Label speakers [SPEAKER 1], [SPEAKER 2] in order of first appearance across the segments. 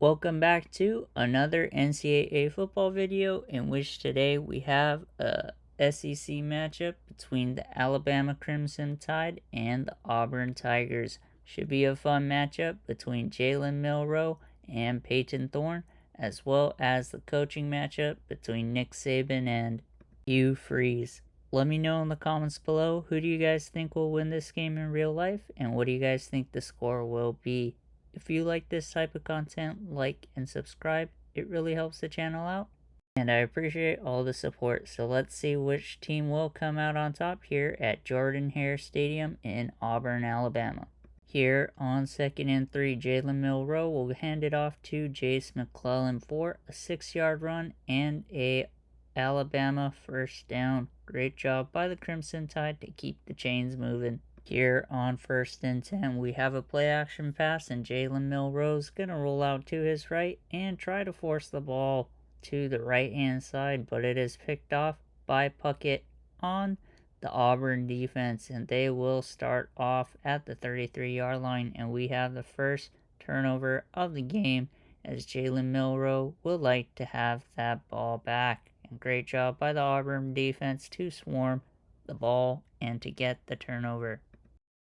[SPEAKER 1] Welcome back to another NCAA football video in which today we have a SEC matchup between the Alabama Crimson Tide and the Auburn Tigers. Should be a fun matchup between Jalen Milroe and Peyton Thorne, as well as the coaching matchup between Nick Saban and Hugh Freeze. Let me know in the comments below, who do you guys think will win this game in real life, and what do you guys think the score will be? If you like this type of content, like and subscribe. It really helps the channel out. And I appreciate all the support. So let's see which team will come out on top here at Jordan-Hare Stadium in Auburn, Alabama. Here on 2nd and 3, Jalen Milroe will hand it off to Jace McClellan for a 6-yard run and a Alabama first down. Great job by the Crimson Tide to keep the chains moving. Here on 1st and 10, we have a play action pass, and Jalen Milroe's going to roll out to his right and try to force the ball to the right hand side, but it is picked off by Puckett on the Auburn defense, and they will start off at the 33-yard line, and we have the first turnover of the game as Jalen Milroe would like to have that ball back. And great job by the Auburn defense to swarm the ball and to get the turnover.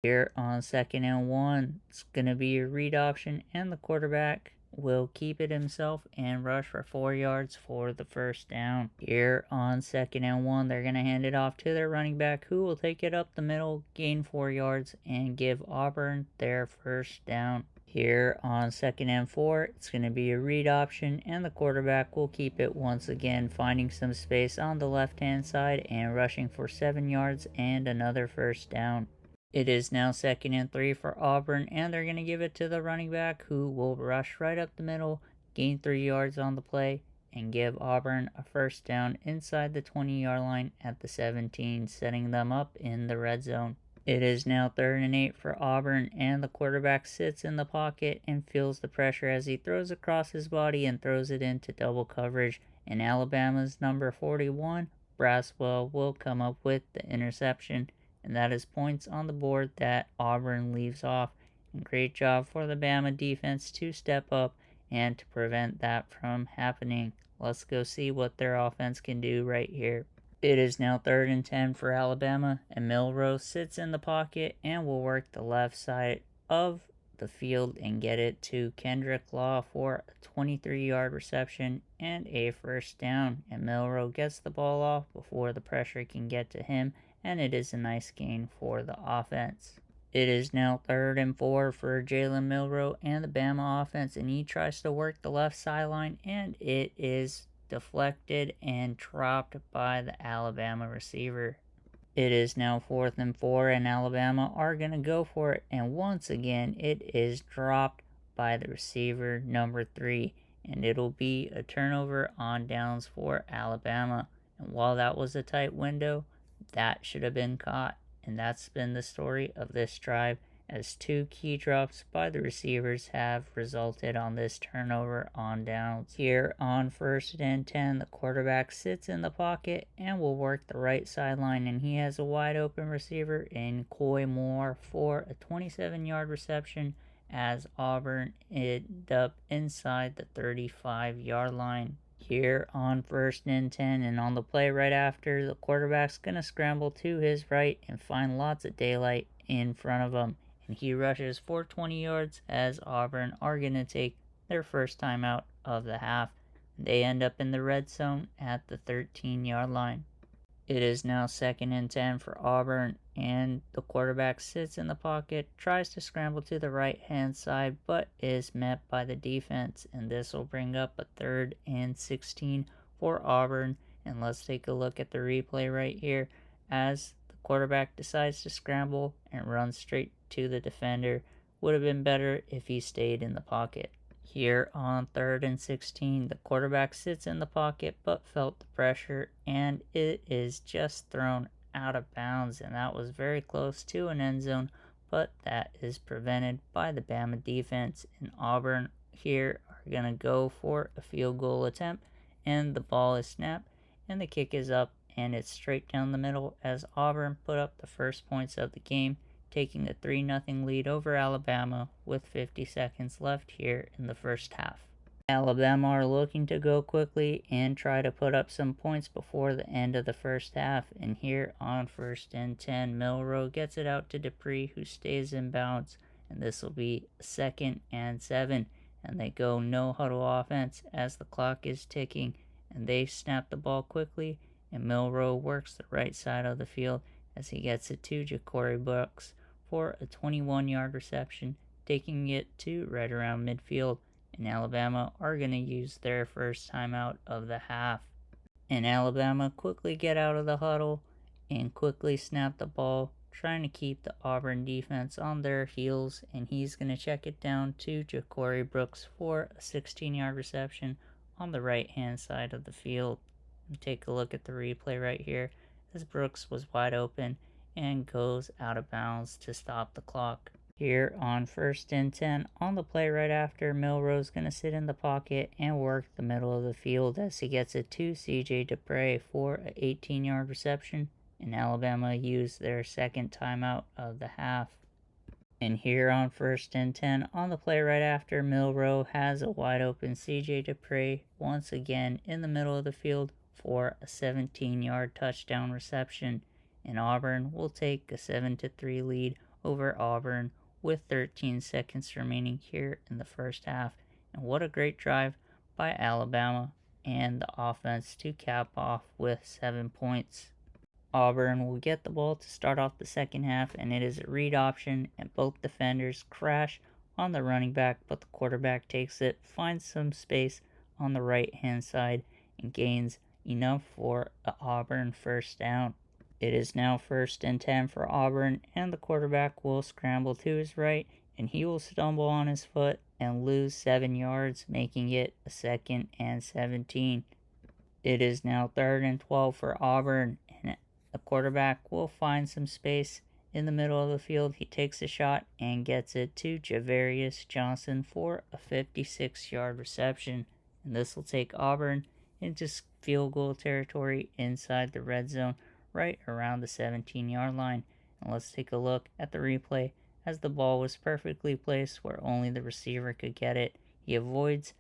[SPEAKER 1] Here on 2nd and 1, it's going to be a read option, and the quarterback will keep it himself and rush for 4 yards for the first down. Here on 2nd and 1, they're going to hand it off to their running back, who will take it up the middle, gain 4 yards, and give Auburn their first down. Here on 2nd and 4, it's going to be a read option, and the quarterback will keep it once again, finding some space on the left-hand side and rushing for 7 yards and another first down. It is now 2nd and 3 for Auburn, and they're going to give it to the running back, who will rush right up the middle, gain 3 yards on the play, and give Auburn a first down inside the 20-yard line at the 17, setting them up in the red zone. It is now 3rd and 8 for Auburn, and the quarterback sits in the pocket and feels the pressure as he throws across his body and throws it into double coverage, and Alabama's number 41, Braswell, will come up with the interception. And that is points on the board that Auburn leaves off. And great job for the Bama defense to step up and to prevent that from happening. Let's go see what their offense can do right here. It is now 3rd and 10 for Alabama, and Milroe sits in the pocket and will work the left side of the field and get it to Kendrick Law for a 23-yard reception and a first down. And Milroe gets the ball off before the pressure can get to him, and it is a nice gain for the offense. It is now 3rd and 4 for Jalen Milroe and the Bama offense, and he tries to work the left sideline, and it is deflected and dropped by the Alabama receiver. It is now 4th and 4, and Alabama are going to go for it, and once again it is dropped by the receiver number 3, and it'll be a turnover on downs for Alabama. And while that was a tight window, that should have been caught, and that's been the story of this drive, as 2 key drops by the receivers have resulted on this turnover on downs. Here on 1st and 10, the quarterback sits in the pocket and will work the right sideline, and he has a wide open receiver in Coy Moore for a 27-yard reception as Auburn ended up inside the 35-yard line. Here on 1st and 10, and on the play right after, the quarterback's going to scramble to his right and find lots of daylight in front of him, and he rushes for 20 yards as Auburn are going to take their first time out of the half. They end up in the red zone at the 13-yard line. It is now 2nd and 10 for Auburn, and the quarterback sits in the pocket, tries to scramble to the right-hand side, but is met by the defense, and this will bring up a 3rd and 16 for Auburn. And let's take a look at the replay right here as the quarterback decides to scramble and run straight to the defender. Would have been better if he stayed in the pocket. Here on 3rd and 16, the quarterback sits in the pocket but felt the pressure, and it is just thrown out of bounds, and that was very close to an end zone, but that is prevented by the Bama defense. And Auburn here are going to go for a field goal attempt, and the ball is snapped, and the kick is up, and it's straight down the middle as Auburn put up the first points of the game, taking a 3-0 lead over Alabama with 50 seconds left here in the first half. Alabama are looking to go quickly and try to put up some points before the end of the first half. And here on 1st and 10, Milroe gets it out to Dupree, who stays in bounds. And this will be 2nd and 7. And they go no huddle offense as the clock is ticking. And they snap the ball quickly. And Milroe works the right side of the field as he gets it to Ja'Cory Brooks for a 21-yard reception, taking it to right around midfield. And Alabama are going to use their first timeout of the half. And Alabama quickly get out of the huddle and quickly snap the ball, trying to keep the Auburn defense on their heels. And he's going to check it down to Ja'Cory Brooks for a 16-yard reception on the right-hand side of the field. And take a look at the replay right here as Brooks was wide open and goes out of bounds to stop the clock. Here on 1st and 10, on the play right after, Milroe's going to sit in the pocket and work the middle of the field as he gets it to C.J. Dupree for an 18-yard reception, and Alabama used their second timeout of the half. And here on 1st and 10, on the play right after, Milroe has a wide open C.J. Dupree once again in the middle of the field for a 17-yard touchdown reception, and Auburn will take a 7-3 lead over Auburn with 13 seconds remaining here in the first half. And what a great drive by Alabama and the offense to cap off with 7 points. Auburn will get the ball to start off the second half, and it is a read option, and both defenders crash on the running back, but the quarterback takes it, finds some space on the right-hand side, and gains enough for an Auburn first down. It is now 1st and 10 for Auburn, and the quarterback will scramble to his right, and he will stumble on his foot and lose 7 yards, making it a 2nd and 17. It is now 3rd and 12 for Auburn, and the quarterback will find some space in the middle of the field. He takes a shot and gets it to Tigerss Johnson for a 56-yard reception, and this will take Auburn into field goal territory inside the red zone, right around the 17-yard line. And let's take a look at the replay as the ball was perfectly placed where only the receiver could get it. He avoids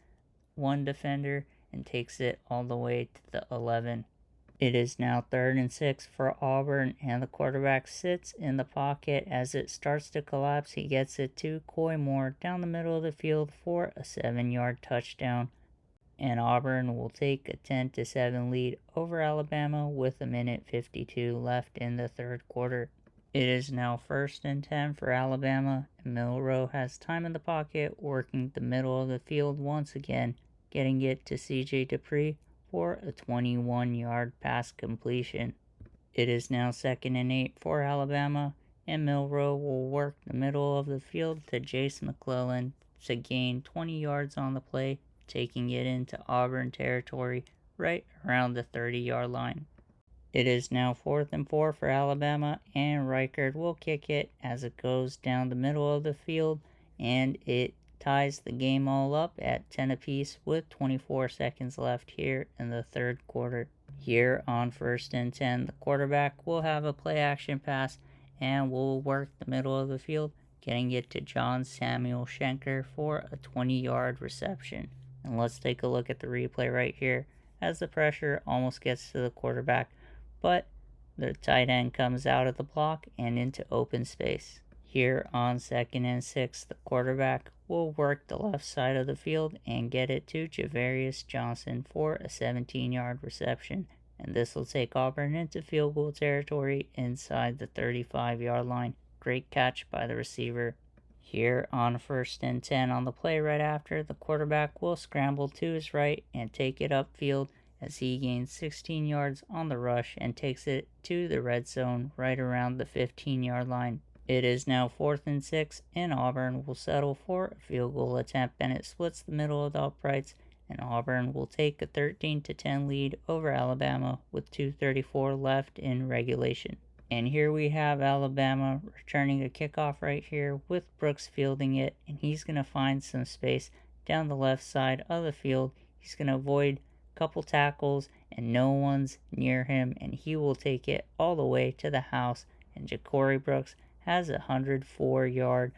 [SPEAKER 1] one defender and takes it all the way to the 11. It is now 3rd and 6 for Auburn, and the quarterback sits in the pocket. As it starts to collapse, he gets it to Coy Moore down the middle of the field for a 7-yard touchdown. And Auburn will take a 10-7 lead over Alabama with 1:52 left in the third quarter. It is now 1st and 10 for Alabama, and Milroe has time in the pocket, working the middle of the field once again, getting it to C.J. Dupree for a 21-yard pass completion. It is now 2nd and 8 for Alabama, and Milroe will work the middle of the field to Jace McClellan to gain 20 yards on the play, taking it into Auburn territory right around the 30-yard line. It is now 4th and 4 for Alabama, and Reichard will kick it as it goes down the middle of the field, and it ties the game all up at 10 apiece with 24 seconds left here in the third quarter. Here on 1st and 10, the quarterback will have a play-action pass and will work the middle of the field, getting it to John Samuel Schenker for a 20-yard reception. And let's take a look at the replay right here as the pressure almost gets to the quarterback, but the tight end comes out of the block and into open space. Here on 2nd and 6, the quarterback will work the left side of the field and get it to Tigerss Johnson for a 17-yard reception, and this will take Auburn into field goal territory inside the 35-yard line. Great catch by the receiver. Here on 1st and 10, on the play right after, the quarterback will scramble to his right and take it upfield as he gains 16 yards on the rush and takes it to the red zone right around the 15-yard line. It is now 4th and 6, and Auburn will settle for a field goal attempt, and it splits the middle of the uprights, and Auburn will take a 13-10 lead over Alabama with 2:34 left in regulation. And here we have Alabama returning a kickoff right here with Brooks fielding it, and he's going to find some space down the left side of the field. He's going to avoid a couple tackles, and no one's near him, and he will take it all the way to the house, and Ja'Cory Brooks has a 104-yard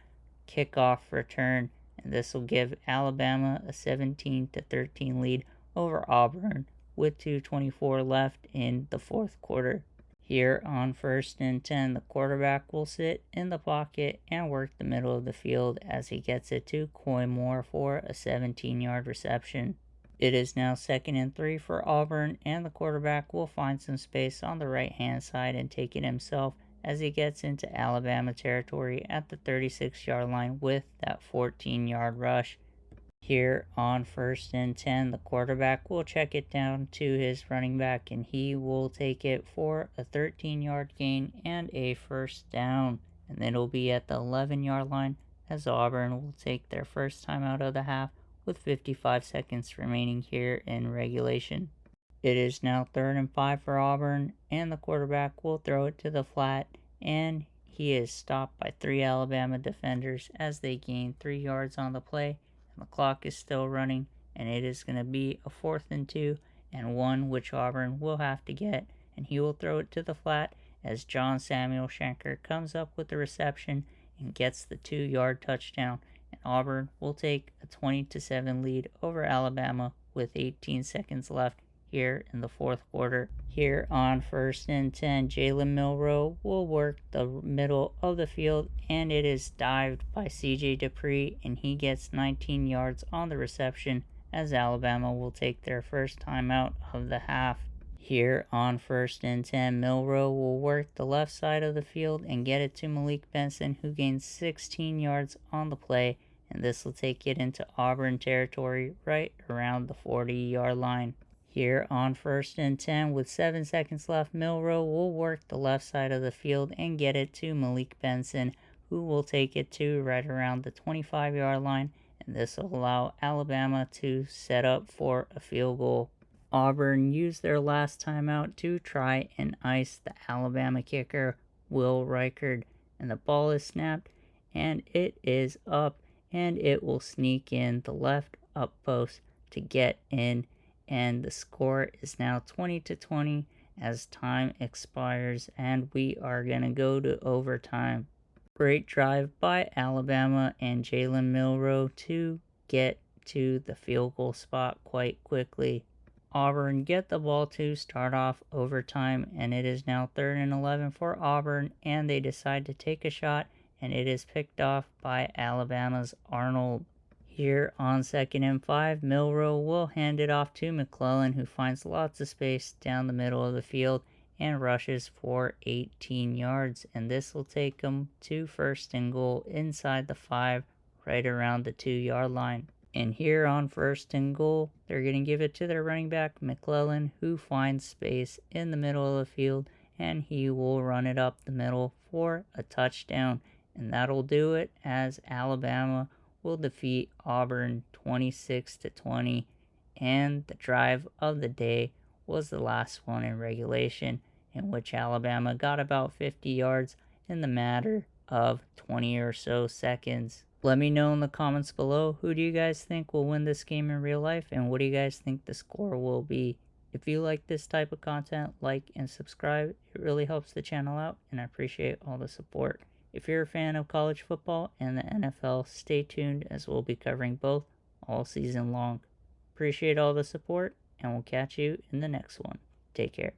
[SPEAKER 1] kickoff return, and this will give Alabama a 17-13 lead over Auburn with 2:24 left in the fourth quarter. Here on 1st and 10, the quarterback will sit in the pocket and work the middle of the field as he gets it to Coy Moore for a 17-yard reception. It is now 2nd and 3 for Auburn, and the quarterback will find some space on the right-hand side and take it himself as he gets into Alabama territory at the 36-yard line with that 14-yard rush. Here on 1st and 10, the quarterback will check it down to his running back, and he will take it for a 13-yard gain and a first down. And then it'll be at the 11-yard line as Auburn will take their first time out of the half with 55 seconds remaining here in regulation. It is now 3rd and 5 for Auburn, and the quarterback will throw it to the flat, and he is stopped by 3 Alabama defenders as they gain 3 yards on the play. The clock is still running, and it is going to be a 4th and 2 and 1, which Auburn will have to get, and he will throw it to the flat as John Samuel Shanker comes up with the reception and gets the 2-yard touchdown, and Auburn will take a 20-7 lead over Alabama with 18 seconds left here in the fourth quarter. Here on 1st and 10, Jalen Milroe will work the middle of the field, and it is dived by C.J. Dupree, and he gets 19 yards on the reception as Alabama will take their first timeout of the half. Here on 1st and 10, Milroe will work the left side of the field and get it to Malik Benson, who gains 16 yards on the play, and this will take it into Auburn territory right around the 40-yard line. Here on 1st and 10, with 7 seconds left, Milroe will work the left side of the field and get it to Malik Benson, who will take it to right around the 25-yard line, and this will allow Alabama to set up for a field goal. Auburn used their last timeout to try and ice the Alabama kicker, Will Reichard, and the ball is snapped, and it is up, and it will sneak in the left up post to get in, and the score is now 20-20 as time expires, and we are going to go to overtime. Great drive by Alabama and Jalen Milroe to get to the field goal spot quite quickly. Auburn get the ball to start off overtime, and it is now 3rd and 11 for Auburn, and they decide to take a shot, and it is picked off by Alabama's Arnold. Here on 2nd and 5, Milroe will hand it off to McClellan, who finds lots of space down the middle of the field and rushes for 18 yards, and this will take him to 1st and goal inside the 5, right around the 2-yard line. And here on 1st and goal, they're going to give it to their running back, McClellan, who finds space in the middle of the field, and he will run it up the middle for a touchdown. And that'll do it as Alabama will defeat Auburn 26-20. And the drive of the day was the last one in regulation, in which Alabama got about 50 yards in the matter of 20 or so seconds. Let me know in the comments below, who do you guys think will win this game in real life, and what do you guys think the score will be? If you like this type of content, like and subscribe. It really helps the channel out, and I appreciate all the support. If you're a fan of college football and the NFL, stay tuned as we'll be covering both all season long. Appreciate all the support, and we'll catch you in the next one. Take care.